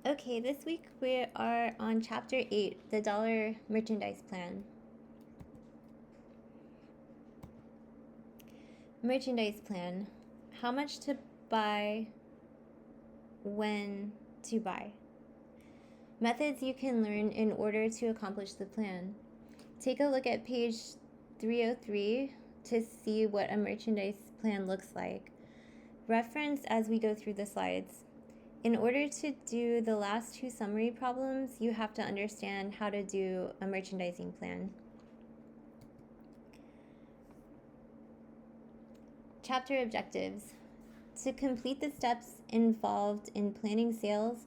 Okay, this week we are on Chapter 8, the Dollar Merchandise Plan. Merchandise Plan. How much to buy, when to buy. Methods you can learn in order to accomplish the plan. Take a look at page 303 to see what a merchandise plan looks like. Reference as we go through the slides. In order to do the last two summary problems, you have to understand how to do a merchandising plan. Chapter objectives. To complete the steps involved in planning sales,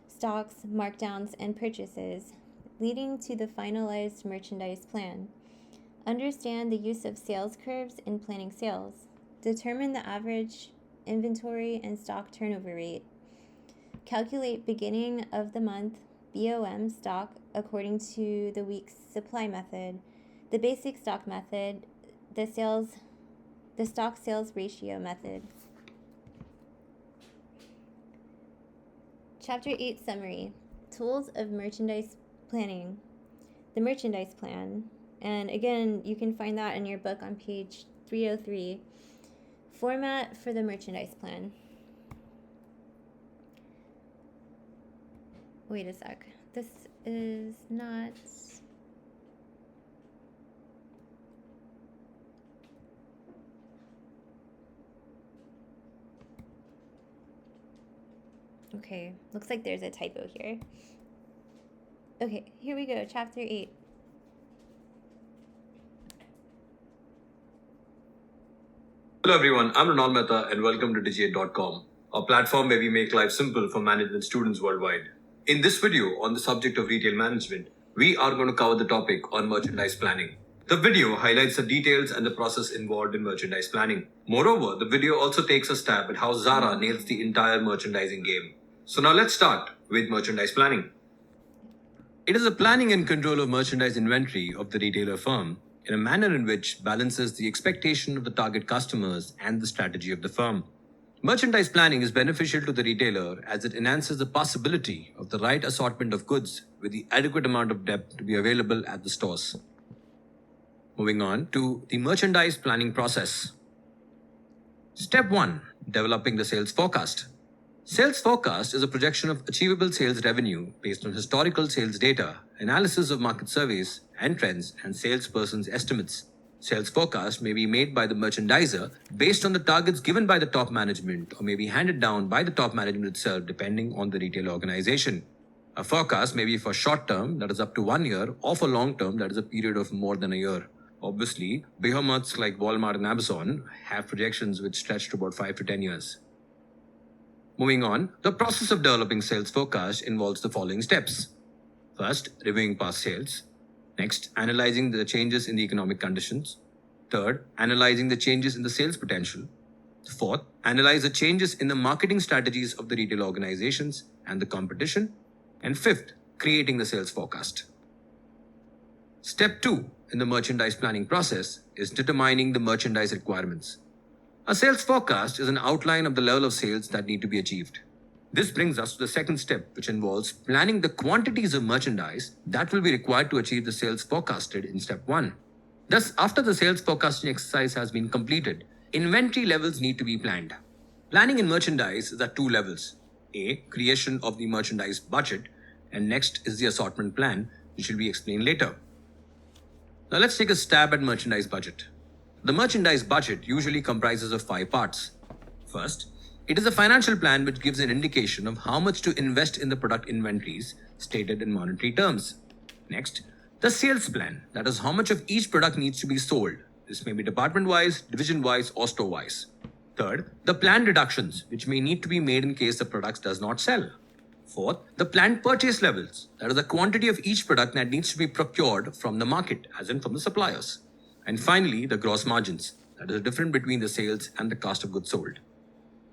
stocks, markdowns, and purchases, leading to the finalized merchandise plan. Understand the use of sales curves in planning sales. Determine the average inventory and stock turnover rate. Calculate beginning of the month BOM stock according to the week's supply method, the basic stock method, the stock sales ratio method. Chapter 8 Summary. Tools of Merchandise Planning. The Merchandise Plan. And again, you can find that in your book on page 303. Format for the Merchandise Plan. Wait a sec. This is not... Okay, looks like there's a typo here. Okay, here we go, Chapter 8. Hello everyone, I'm Ronald Mehta and welcome to Digi8.com, a platform where we make life simple for management students worldwide. In this video on the subject of retail management, we are going to cover the topic on merchandise planning. The video highlights the details and the process involved in merchandise planning. Moreover, the video also takes a stab at how Zara nails the entire merchandising game. So now let's start with merchandise planning. It is the planning and control of merchandise inventory of the retailer firm in a manner in which balances the expectation of the target customers and the strategy of the firm. Merchandise planning is beneficial to the retailer as it enhances the possibility of the right assortment of goods with the adequate amount of depth to be available at the stores. Moving on to the merchandise planning process. Step 1. Developing the sales forecast. Sales forecast is a projection of achievable sales revenue based on historical sales data, analysis of market surveys and trends, and salesperson's estimates. Sales forecast may be made by the merchandiser based on the targets given by the top management or may be handed down by the top management itself depending on the retail organization. A forecast may be for short term, that is up to 1 year, or for long term, that is a period of more than a year. Obviously, behemoths like Walmart and Amazon have projections which stretch to about 5 to 10 years. Moving on, the process of developing sales forecast involves the following steps. First, reviewing past sales. Next, analyzing the changes in the economic conditions. Third, analyzing the changes in the sales potential. Fourth, analyze the changes in the marketing strategies of the retail organizations and the competition. And fifth, creating the sales forecast. Step 2 in the merchandise planning process is determining the merchandise requirements. A sales forecast is an outline of the level of sales that need to be achieved. This brings us to the second step, which involves planning the quantities of merchandise that will be required to achieve the sales forecasted in step 1. Thus, after the sales forecasting exercise has been completed, inventory levels need to be planned. Planning in merchandise is at two levels. A. Creation of the merchandise budget, and next is the assortment plan, which will be explained later. Now let's take a stab at merchandise budget. The merchandise budget usually comprises of 5 parts. First, it is a financial plan which gives an indication of how much to invest in the product inventories stated in monetary terms. Next, the sales plan, that is how much of each product needs to be sold. This may be department-wise, division-wise, or store-wise. Third, the planned reductions which may need to be made in case the product does not sell. Fourth, the planned purchase levels, that is the quantity of each product that needs to be procured from the market, as in from the suppliers. And finally, the gross margins, that is the difference between the sales and the cost of goods sold.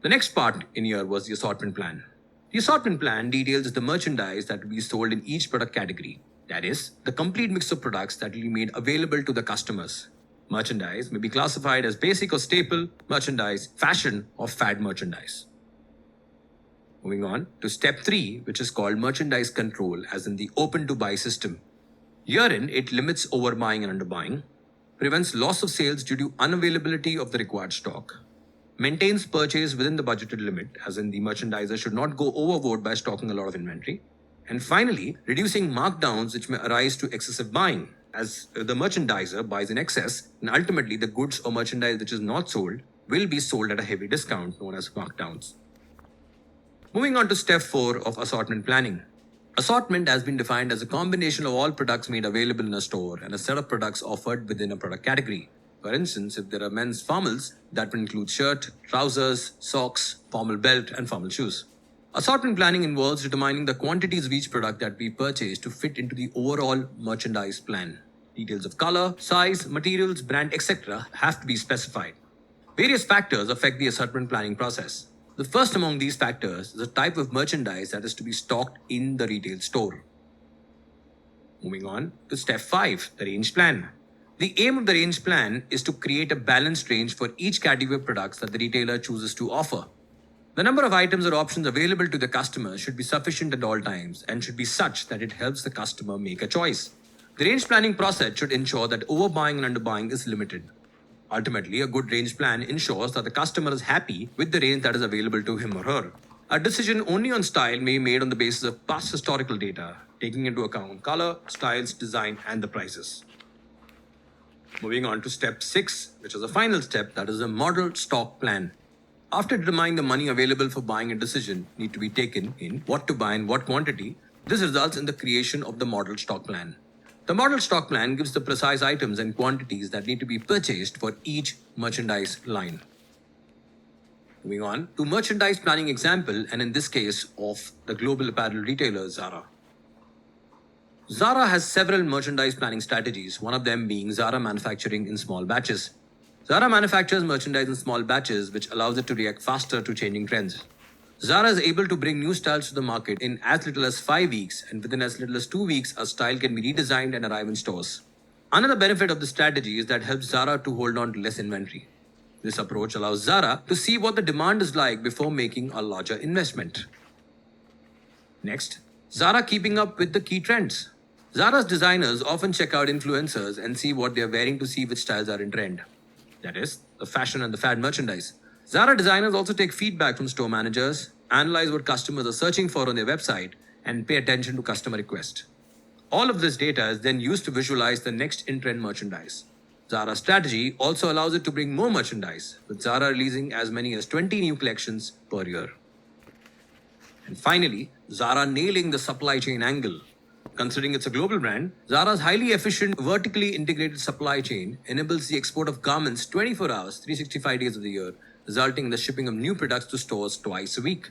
The next part in here was the assortment plan. The assortment plan details the merchandise that will be sold in each product category. That is, the complete mix of products that will be made available to the customers. Merchandise may be classified as basic or staple merchandise, fashion, or fad merchandise. Moving on to step 3, which is called merchandise control, as in the open to buy system. Herein, it limits overbuying and underbuying, prevents loss of sales due to unavailability of the required stock, maintains purchase within the budgeted limit, as in the merchandiser should not go overboard by stocking a lot of inventory, and finally, reducing markdowns which may arise to excessive buying, as the merchandiser buys in excess, and ultimately the goods or merchandise which is not sold will be sold at a heavy discount known as markdowns. Moving on to step 4 of assortment planning. Assortment has been defined as a combination of all products made available in a store and a set of products offered within a product category. For instance, if there are men's formals, that will include shirt, trousers, socks, formal belt, and formal shoes. Assortment planning involves determining the quantities of each product that we purchase to fit into the overall merchandise plan. Details of color, size, materials, brand, etc. have to be specified. Various factors affect the assortment planning process. The first among these factors is the type of merchandise that is to be stocked in the retail store. Moving on to step 5, the range plan. The aim of the range plan is to create a balanced range for each category of products that the retailer chooses to offer. The number of items or options available to the customer should be sufficient at all times and should be such that it helps the customer make a choice. The range planning process should ensure that overbuying and underbuying is limited. Ultimately, a good range plan ensures that the customer is happy with the range that is available to him or her. A decision only on style may be made on the basis of past historical data, taking into account color, styles, design, and the prices. Moving on to step 6, which is the final step, that is the model stock plan. After determining the money available for buying, a decision need to be taken in what to buy in what quantity. This results in the creation of the model stock plan. The model stock plan gives the precise items and quantities that need to be purchased for each merchandise line. Moving on to merchandise planning example, and in this case of the global apparel retailer Zara. Zara has several merchandise planning strategies, one of them being Zara manufacturing in small batches. Zara manufactures merchandise in small batches, which allows it to react faster to changing trends. Zara is able to bring new styles to the market in as little as 5 weeks, and within as little as 2 weeks, a style can be redesigned and arrive in stores. Another benefit of this strategy is that it helps Zara to hold on to less inventory. This approach allows Zara to see what the demand is like before making a larger investment. Next, Zara keeping up with the key trends. Zara's designers often check out influencers and see what they are wearing to see which styles are in trend. That is, the fashion and the fad merchandise. Zara designers also take feedback from store managers, analyze what customers are searching for on their website, and pay attention to customer requests. All of this data is then used to visualize the next in-trend merchandise. Zara's strategy also allows it to bring more merchandise, with Zara releasing as many as 20 new collections per year. And finally, Zara nailing the supply chain angle. Considering it's a global brand, Zara's highly efficient, vertically integrated supply chain enables the export of garments 24 hours, 365 days of the year, resulting in the shipping of new products to stores twice a week.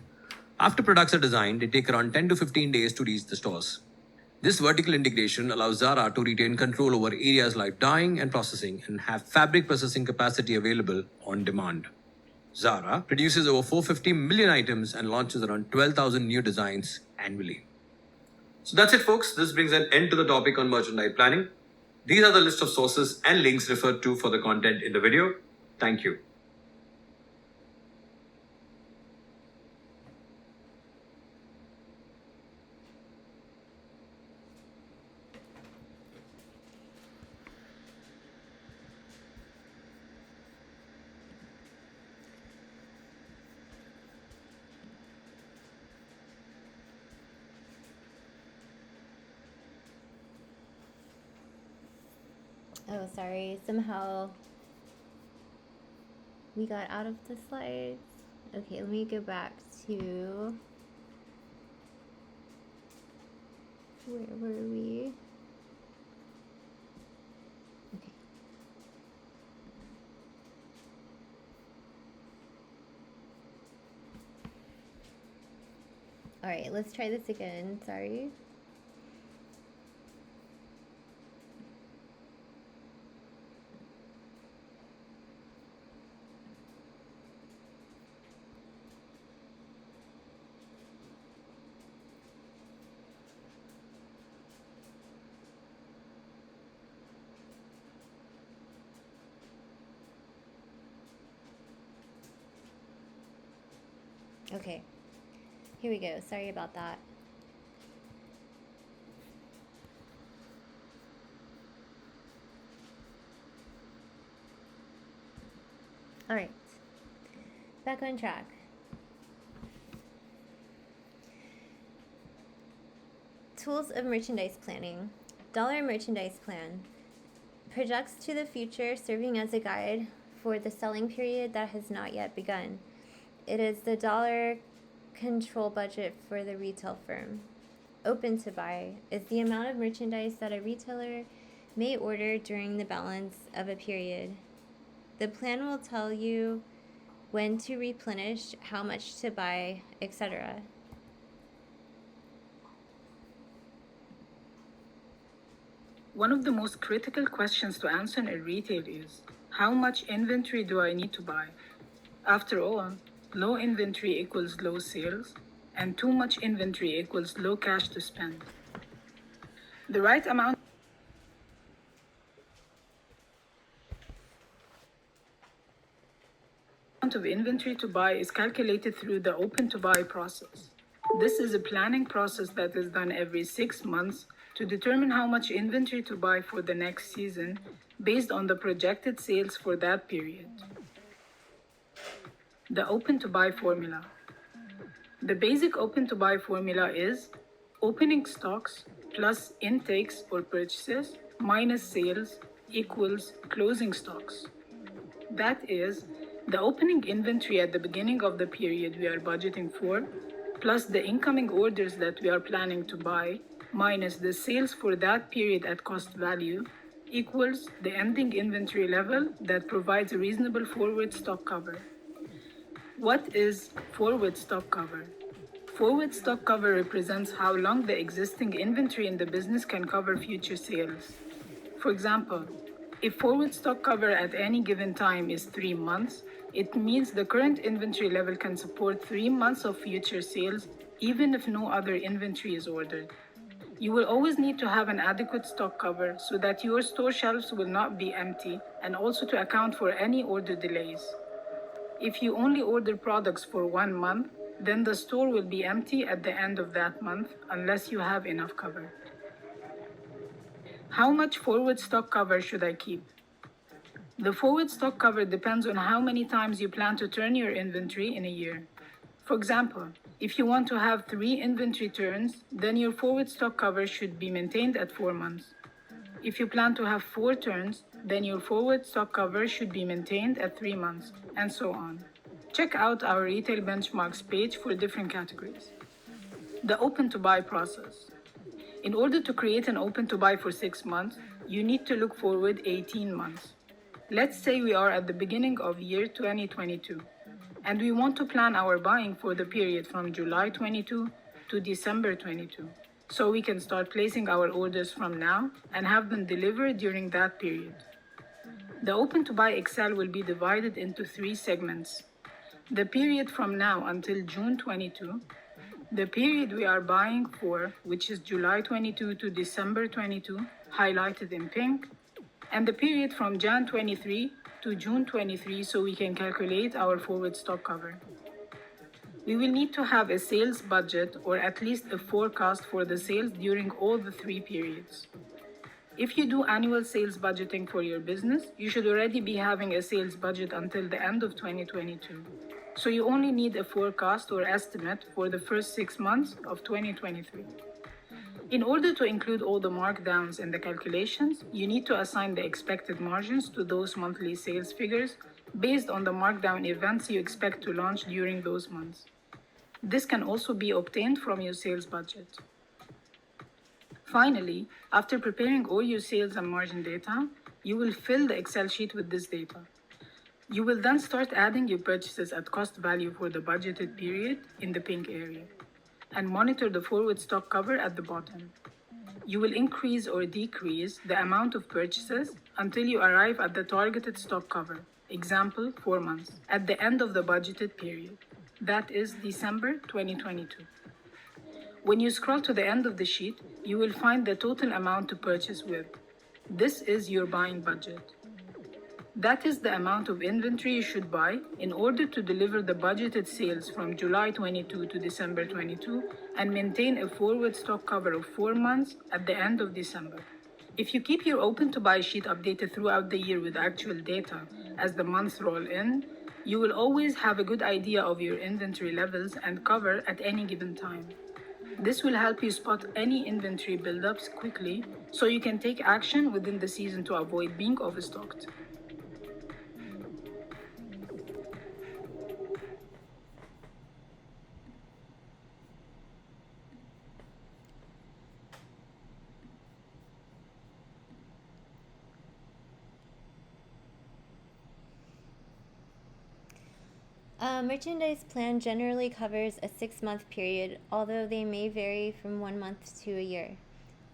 After products are designed, they take around 10 to 15 days to reach the stores. This vertical integration allows Zara to retain control over areas like dyeing and processing and have fabric processing capacity available on demand. Zara produces over 450 million items and launches around 12,000 new designs annually. So that's it, folks. This brings an end to the topic on merchandise planning. These are the list of sources and links referred to for the content in the video. Thank you. Oh, sorry. Somehow we got out of the slides. Okay, let me go back to... Where were we? Okay. All right, let's try this again. Sorry. Okay, Here we go. Sorry about that. All right. Back on track. Tools of merchandise planning. Dollar merchandise plan projects to the future, serving as a guide for the selling period that has not yet begun. It is the dollar control budget for the retail firm. Open to buy is the amount of merchandise that a retailer may order during the balance of a period. The plan will tell you when to replenish, how much to buy, etc. One of the most critical questions to answer in retail is, how much inventory do I need to buy? After all, low inventory equals low sales, and too much inventory equals low cash to spend. The right amount of inventory to buy is calculated through the open to buy process. This is a planning process that is done every 6 months to determine how much inventory to buy for the next season based on the projected sales for that period. The open to buy formula. The basic open to buy formula is opening stocks plus intakes or purchases minus sales equals closing stocks. That is, the opening inventory at the beginning of the period we are budgeting for, plus the incoming orders that we are planning to buy, minus the sales for that period at cost value, equals the ending inventory level that provides a reasonable forward stock cover. What is forward stock cover? Forward stock cover represents how long the existing inventory in the business can cover future sales. For example, if forward stock cover at any given time is 3 months, it means the current inventory level can support 3 months of future sales even if no other inventory is ordered. You will always need to have an adequate stock cover so that your store shelves will not be empty and also to account for any order delays. If you only order products for 1 month, then the store will be empty at the end of that month unless you have enough cover. How much forward stock cover should I keep? The forward stock cover depends on how many times you plan to turn your inventory in a year. For example, if you want to have 3 inventory turns, then your forward stock cover should be maintained at 4 months. If you plan to have 4 turns, then your forward stock cover should be maintained at 3 months, and so on. Check out our retail benchmarks page for different categories. The open to buy process. In order to create an open to buy for 6 months, you need to look forward 18 months. Let's say we are at the beginning of year 2022, and we want to plan our buying for the period from July 22 to December 22, so we can start placing our orders from now and have them delivered during that period. The open to buy Excel will be divided into 3 segments. The period from now until June 22, the period we are buying for, which is July 22 to December 22, highlighted in pink, and the period from Jan 23 to June 23 so we can calculate our forward stock cover. We will need to have a sales budget or at least a forecast for the sales during all the 3 periods. If you do annual sales budgeting for your business, you should already be having a sales budget until the end of 2022. So you only need a forecast or estimate for the first 6 months of 2023. In order to include all the markdowns in the calculations, you need to assign the expected margins to those monthly sales figures based on the markdown events you expect to launch during those months. This can also be obtained from your sales budget. Finally, after preparing all your sales and margin data, you will fill the Excel sheet with this data. You will then start adding your purchases at cost value for the budgeted period in the pink area, and monitor the forward stock cover at the bottom. You will increase or decrease the amount of purchases until you arrive at the targeted stock cover, example 4 months, at the end of the budgeted period, that is December 2022. When you scroll to the end of the sheet, you will find the total amount to purchase with. This is your buying budget. That is the amount of inventory you should buy in order to deliver the budgeted sales from July 22 to December 22 and maintain a forward stock cover of 4 months at the end of December. If you keep your open to buy sheet updated throughout the year with actual data as the months roll in, you will always have a good idea of your inventory levels and cover at any given time. This will help you spot any inventory buildups quickly so you can take action within the season to avoid being overstocked. A merchandise plan generally covers a 6-month period, although they may vary from 1 month to a year.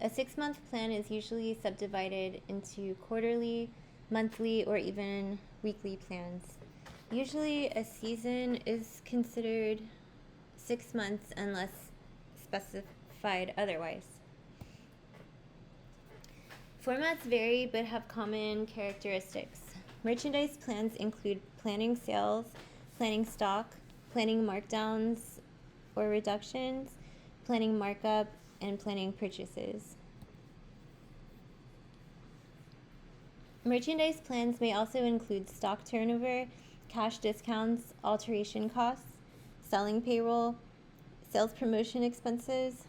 A 6-month plan is usually subdivided into quarterly, monthly, or even weekly plans. Usually, a season is considered 6 months unless specified otherwise. Formats vary but have common characteristics. Merchandise plans include planning sales, planning stock, planning markdowns or reductions, planning markup, and planning purchases. Merchandise plans may also include stock turnover, cash discounts, alteration costs, selling payroll, sales promotion expenses,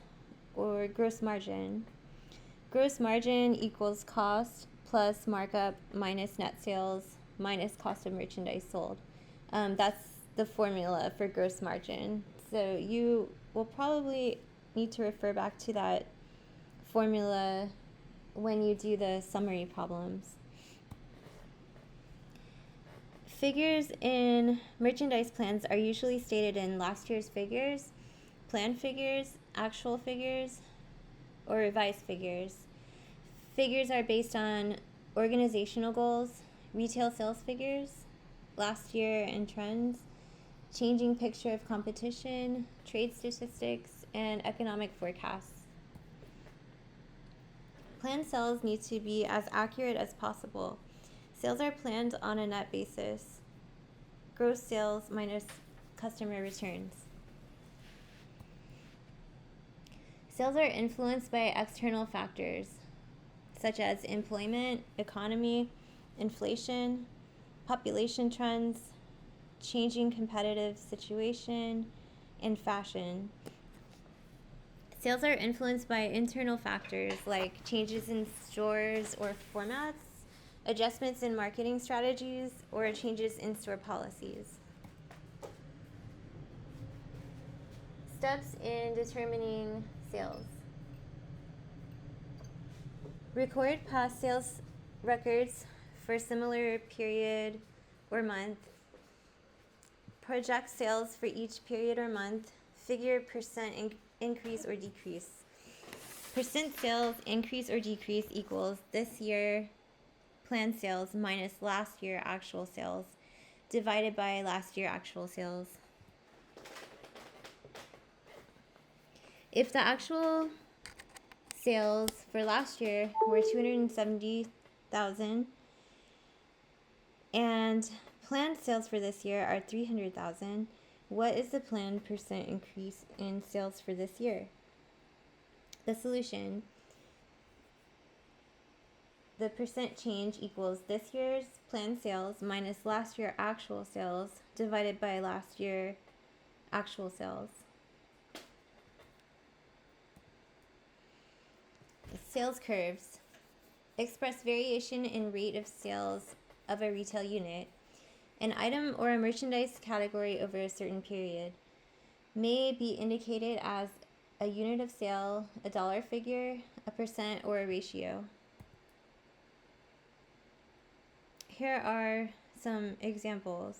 or gross margin. Gross margin equals cost plus markup minus net sales minus cost of merchandise sold. That's the formula for gross margin. So you will probably need to refer back to that formula when you do the summary problems. Figures in merchandise plans are usually stated in last year's figures, plan figures, actual figures, or revised figures. Figures are based on organizational goals, retail sales figures, last year and trends, changing picture of competition, trade statistics, and economic forecasts. Planned sales need to be as accurate as possible. Sales are planned on a net basis. Gross sales minus customer returns. Sales are influenced by external factors such as employment, economy, inflation, population trends, changing competitive situation, and fashion. Sales are influenced by internal factors like changes in stores or formats, adjustments in marketing strategies, or changes in store policies. Steps in determining sales. Record past sales records for similar period or month. Project sales for each period or month. Figure percent increase or decrease. Percent sales increase or decrease equals this year planned sales minus last year actual sales divided by last year actual sales. If the actual sales for last year were 270,000 and planned sales for this year are 300,000, what is the planned percent increase in sales for this year? The solution: the percent change equals this year's planned sales minus last year actual sales divided by last year actual sales. Sales curves express variation in rate of sales of a retail unit. An item or a merchandise category over a certain period may be indicated as a unit of sale, a dollar figure, a percent, or a ratio. Here are some examples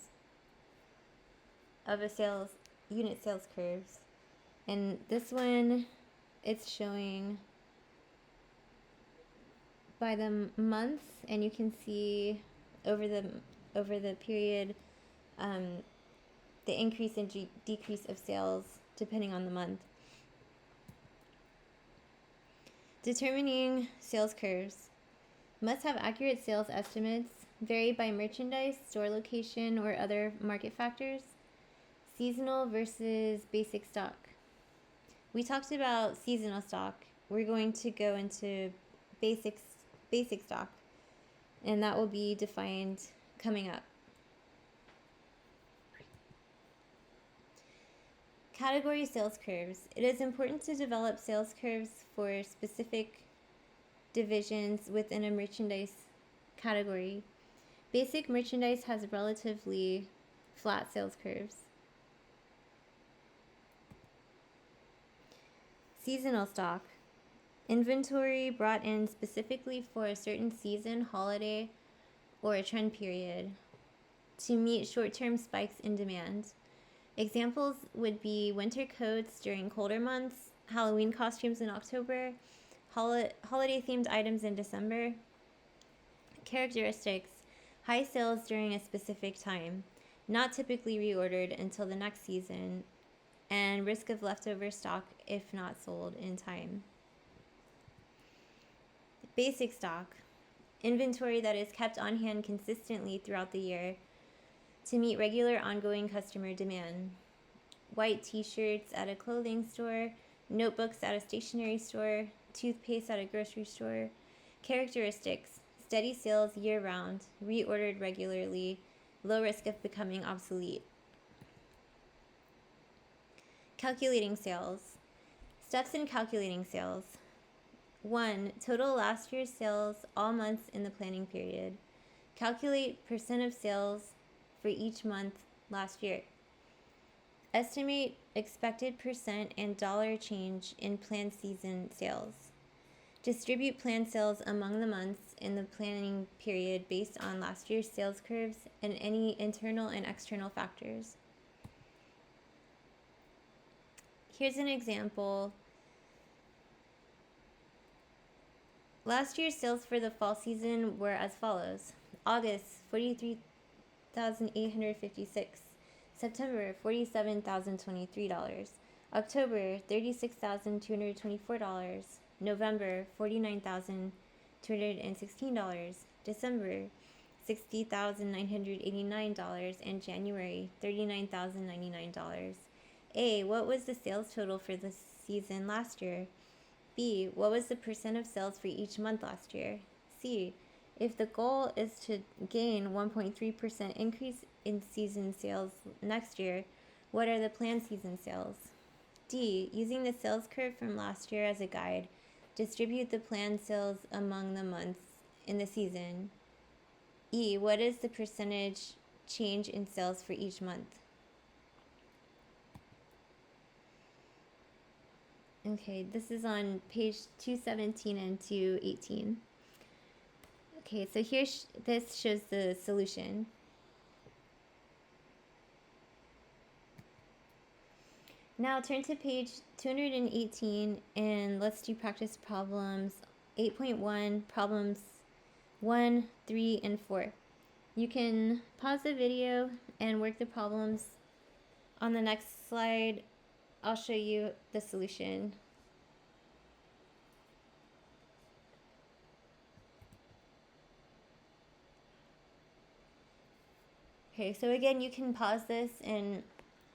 of a unit sales curves. And this one, it's showing by the month, and you can see over the period the increase and decrease of sales depending on the month. Determining sales curves. Must have accurate sales estimates vary by merchandise, store location, or other market factors. Seasonal versus basic stock. We talked about seasonal stock. We're going to go into basic stock, and that will be defined coming up. Category sales curves. It is important to develop sales curves for specific divisions within a merchandise category. Basic merchandise has relatively flat sales curves. Seasonal stock. Inventory brought in specifically for a certain season, holiday, or a trend period to meet short-term spikes in demand. Examples would be winter coats during colder months, Halloween costumes in October, holiday-themed items in December. Characteristics: high sales during a specific time, not typically reordered until the next season, and risk of leftover stock if not sold in time. Basic stock: inventory that is kept on hand consistently throughout the year to meet regular ongoing customer demand. White t-shirts at a clothing store, notebooks at a stationery store, toothpaste at a grocery store. Characteristics: steady sales year-round, reordered regularly, low risk of becoming obsolete. Calculating sales. Steps in calculating sales. 1. Total last year's sales all months in the planning period. Calculate percent of sales for each month last year. Estimate expected percent and dollar change in planned season sales. Distribute planned sales among the months in the planning period based on last year's sales curves and any internal and external factors. Here's an example. Last year's sales for the fall season were as follows. August, $43,856. September, $47,023. October, $36,224. November, $49,216. December, $60,989. And January, $39,099. A. What was the sales total for the season last year? B. What was the percent of sales for each month last year? C. If the goal is to gain 1.3% increase in season sales next year, what are the planned season sales? D. Using the sales curve from last year as a guide, distribute the planned sales among the months in the season. E. What is the percentage change in sales for each month? Okay, this is on page 217 and 218. Okay, so here this shows the solution. Now turn to page 218 and let's do practice problems 8.1, problems 1, 3, and 4. You can pause the video and work the problems. On the next slide, I'll show you the solution. Okay, so again, you can pause this and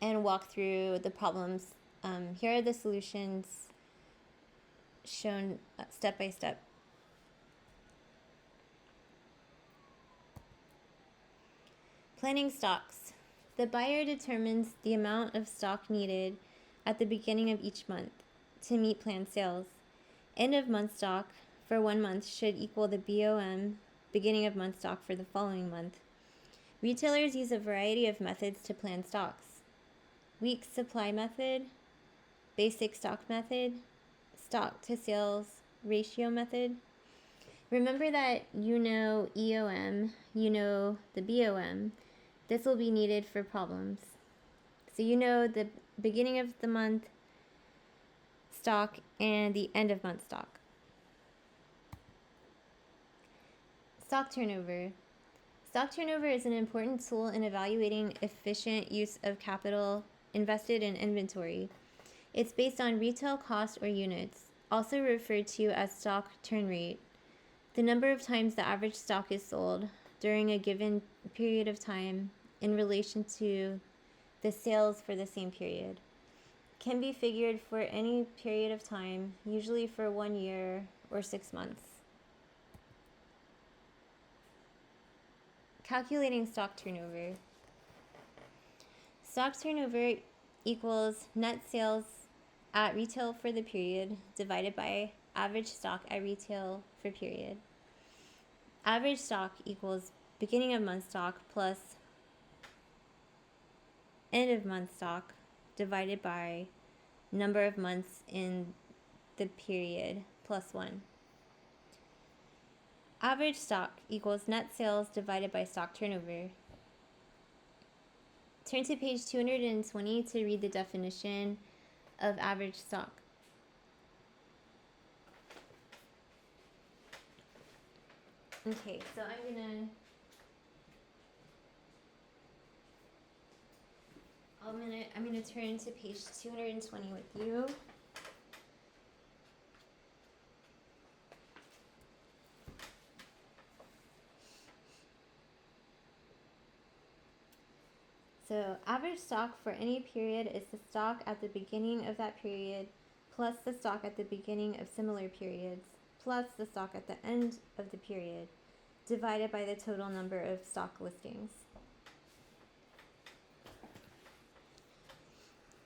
walk through the problems. Here are the solutions shown step by step. Planning stocks. The buyer determines the amount of stock needed at the beginning of each month to meet planned sales. End of month stock for 1 month should equal the BOM, beginning of month stock, for the following month. Retailers use a variety of methods to plan stocks. Week supply method, basic stock method, stock to sales ratio method. Remember that you know EOM, you know the BOM. This will be needed for problems. So you know the beginning of the month stock and the end of month stock. Stock turnover. Stock turnover is an important tool in evaluating efficient use of capital invested in inventory. It's based on retail cost or units, also referred to as stock turn rate, the number of times the average stock is sold during a given period of time in relation to the sales for the same period. Can be figured for any period of time, usually for 1 year or 6 months. Calculating stock turnover. Stock turnover equals net sales at retail for the period divided by average stock at retail for period. Average stock equals beginning of month stock plus end of month stock divided by number of months in the period plus 1. Average stock equals net sales divided by stock turnover. Turn to page 220 to read the definition of average stock. Okay, so I'm gonna turn to page 220 with you. So average stock for any period is the stock at the beginning of that period plus the stock at the beginning of similar periods plus the stock at the end of the period divided by the total number of stock listings.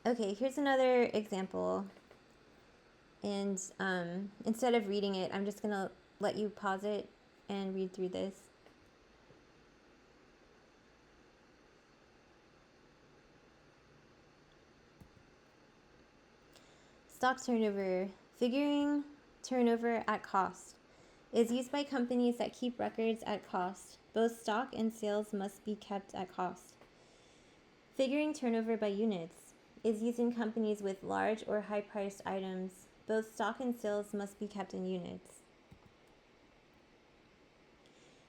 Okay, here's another example. And instead of reading it, I'm just going to let you pause it and read through this. Stock turnover. Figuring turnover at cost is used by companies that keep records at cost. Both stock and sales must be kept at cost. Figuring turnover by units is used in companies with large or high-priced items. Both stock and sales must be kept in units.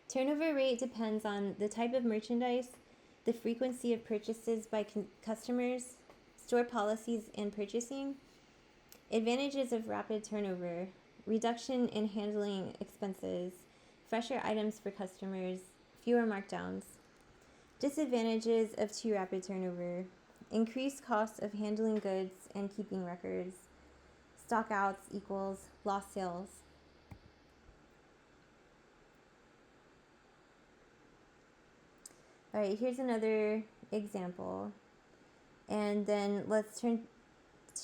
Turnover rate depends on the type of merchandise, the frequency of purchases by customers, store policies and purchasing. Advantages of rapid turnover: reduction in handling expenses, fresher items for customers, fewer markdowns. Disadvantages of too rapid turnover: increased costs of handling goods and keeping records. Stockouts equals lost sales. All right, here's another example. And then let's turn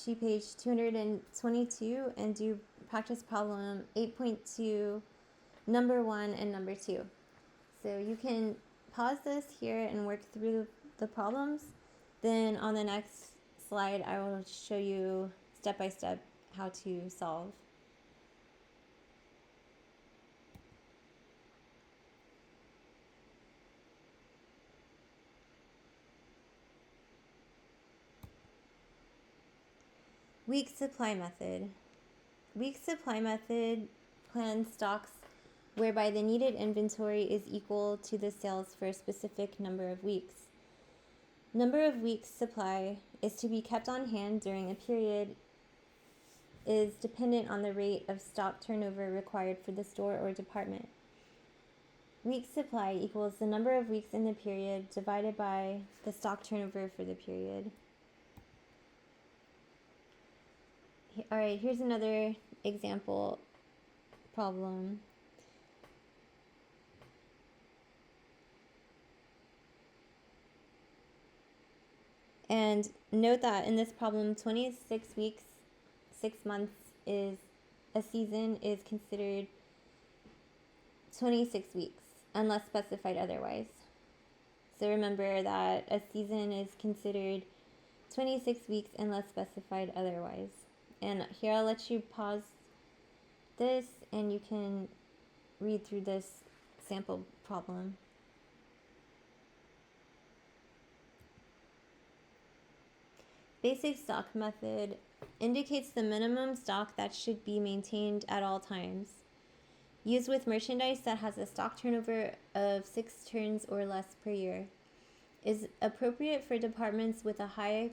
to page 222 and do practice problem 8.2, number 1 and number 2. So you can pause this here and work through the problems. Then on the next slide, I will show you step by step how to solve. Week supply method. Week supply method plans stocks whereby the needed inventory is equal to the sales for a specific number of weeks. Number of weeks supply is to be kept on hand during a period is dependent on the rate of stock turnover required for the store or department. Week supply equals the number of weeks in the period divided by the stock turnover for the period. All right, here's another example problem. And note that in this problem, 26 weeks, 6 months is a season is considered 26 weeks unless specified otherwise. So remember that a season is considered 26 weeks unless specified otherwise. And here I'll let you pause this and you can read through this sample problem. Basic stock method indicates the minimum stock that should be maintained at all times. Used with merchandise that has a stock turnover of 6 turns or less per year. Is appropriate for departments with a high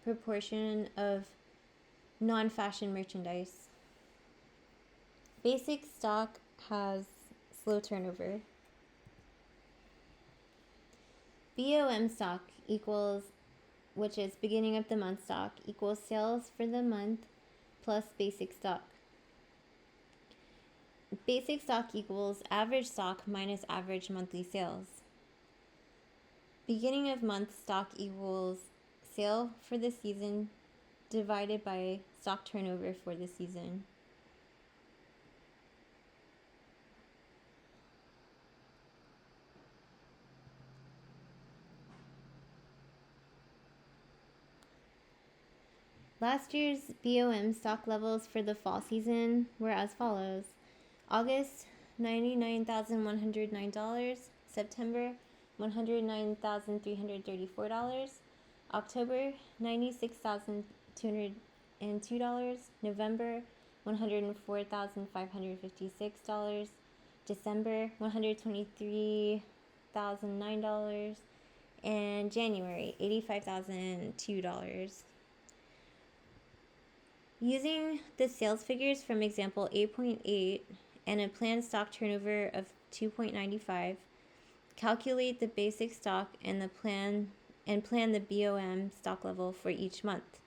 proportion of non-fashion merchandise. Basic stock has slow turnover. BOM stock equals, which is beginning of the month stock, equals sales for the month plus basic stock. Basic stock equals average stock minus average monthly sales. Beginning of month stock equals sale for the season divided by stock turnover for the season. Last year's BOM stock levels for the fall season were as follows: August, $99,109, September, $109,334, October, $96,202, November, $104,556, December, $123,009, and January, $85,002. Using the sales figures from example 8.8 and a planned stock turnover of 2.95, calculate the basic stock and plan the BOM stock level for each month.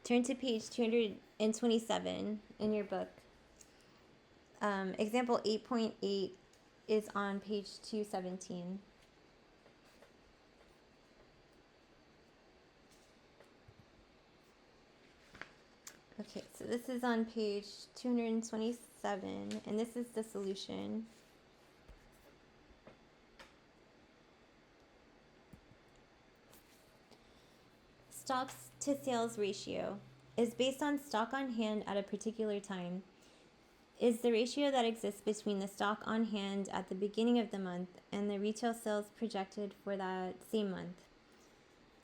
Turn to page 227 in your book. Example 8.8 is on page 217. Okay, so this is on page 227, and this is the solution. Stocks to sales ratio is based on stock on hand at a particular time. Is the ratio that exists between the stock on hand at the beginning of the month and the retail sales projected for that same month.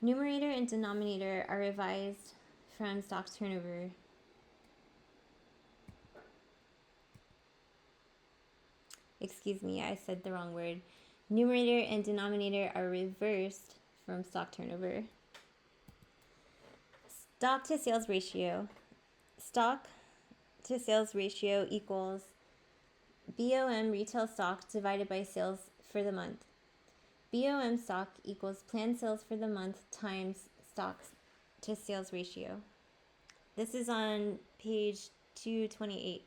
Numerator and denominator are revised from stock turnover. Excuse me, I said the wrong word. Numerator and denominator are reversed from stock turnover. Stock to sales ratio. Stock to sales ratio equals BOM retail stock divided by sales for the month. BOM stock equals planned sales for the month times stock to sales ratio. This is on page 228.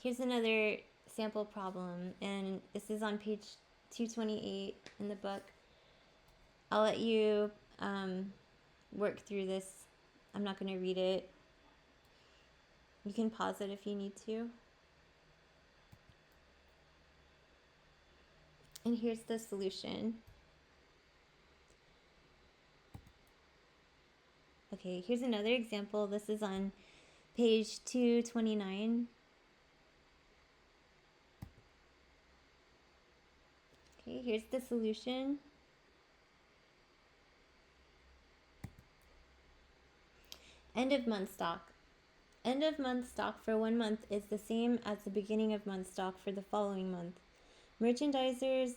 Here's another sample problem, and this is on page 228 in the book. I'll let you work through this. I'm not going to read it. You can pause it if you need to. And here's the solution. Okay, here's another example. This is on page 229. Okay, here's the solution. End of month stock. End of month stock for 1 month is the same as the beginning of month stock for the following month. Merchandiser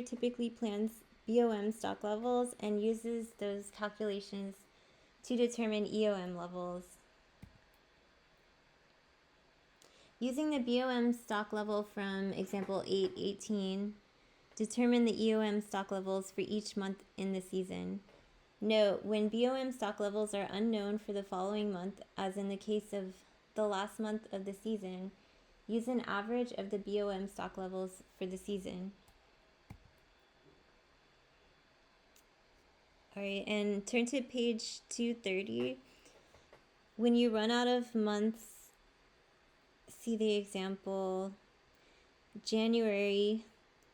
typically plans BOM stock levels and uses those calculations to determine EOM levels. Using the BOM stock level from example 8.18, determine the EOM stock levels for each month in the season. Note, when BOM stock levels are unknown for the following month, as in the case of the last month of the season, use an average of the BOM stock levels for the season. Alright, and turn to page 230. When you run out of months, see the example January,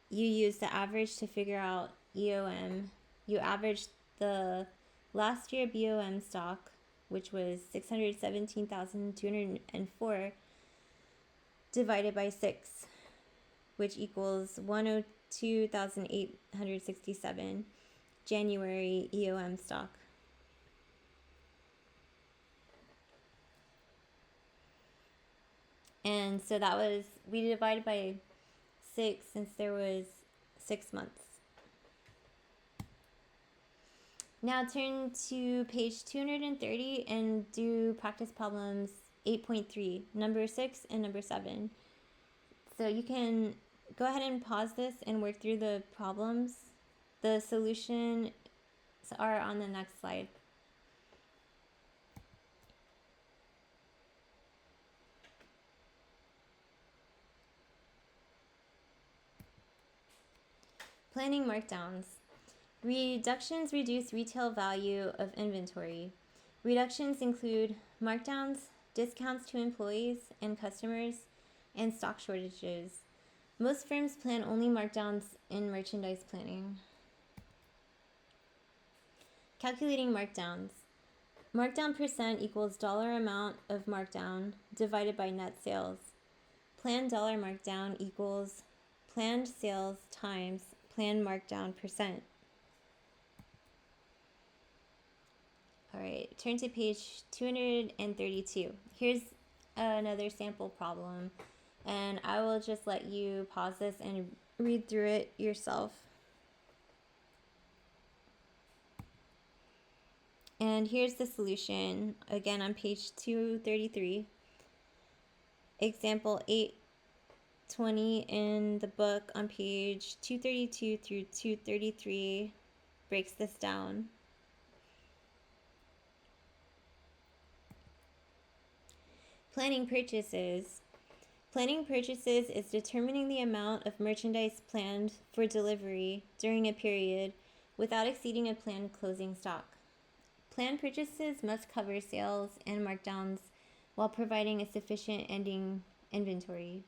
you use the average to figure out EOM. You average the last year BOM stock, which was 617,204, divided by 6, which equals 102,867 January EOM stock. And so that was, we divided by 6 since there was 6 months. Now turn to page 230 and do practice problems 8.3, number 6, and number 7. So you can go ahead and pause this and work through the problems. The solutions are on the next slide. Planning markdowns. Reductions reduce retail value of inventory. Reductions include markdowns, discounts to employees and customers, and stock shortages. Most firms plan only markdowns in merchandise planning. Calculating markdowns. Markdown percent equals dollar amount of markdown divided by net sales. Planned dollar markdown equals planned sales times planned markdown percent. All right, turn to page 232. Here's another sample problem, and I will just let you pause this and read through it yourself. And here's the solution, again on page 233. Example 820 in the book on page 232 through 233 breaks this down. Planning purchases. Planning purchases is determining the amount of merchandise planned for delivery during a period without exceeding a planned closing stock. Planned purchases must cover sales and markdowns while providing a sufficient ending inventory.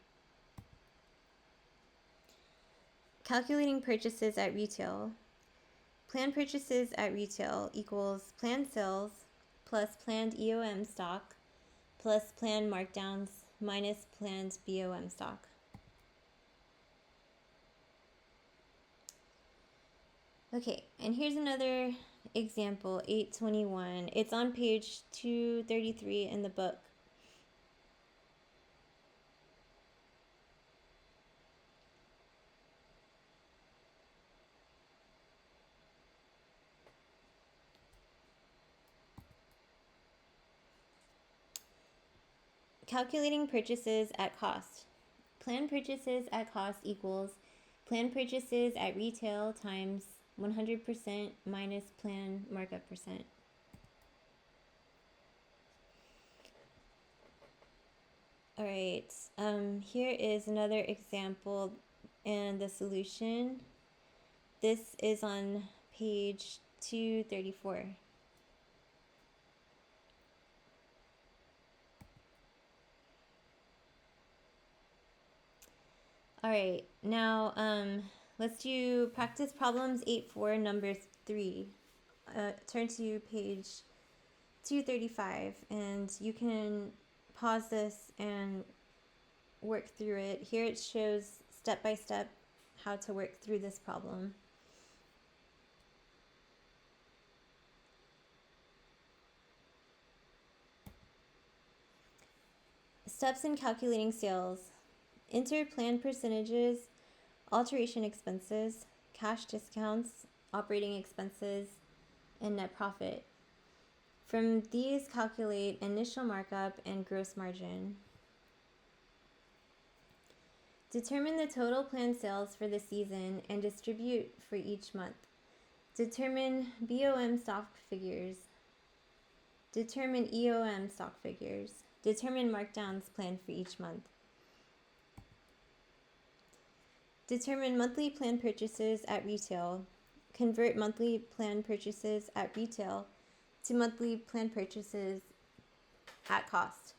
Calculating purchases at retail. Planned purchases at retail equals planned sales plus planned EOM stock plus planned markdowns minus planned BOM stock. Okay, and here's another example, 821. It's on page 233 in the book. Calculating purchases at cost. Planned purchases at cost equals planned purchases at retail times 100% minus planned markup percent. All right, here is another example and the solution. This is on page 234. All right, now let's do practice problems 8-4, number 3. Turn to page 235, and you can pause this and work through it. Here it shows step by step how to work through this problem. Steps in calculating sales. Enter planned percentages, alteration expenses, cash discounts, operating expenses, and net profit. From these, calculate initial markup and gross margin. Determine the total planned sales for the season and distribute for each month. Determine BOM stock figures. Determine EOM stock figures. Determine markdowns planned for each month. Determine monthly planned purchases at retail. Convert monthly planned purchases at retail to monthly planned purchases at cost.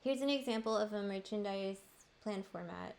Here's an example of a merchandise plan format.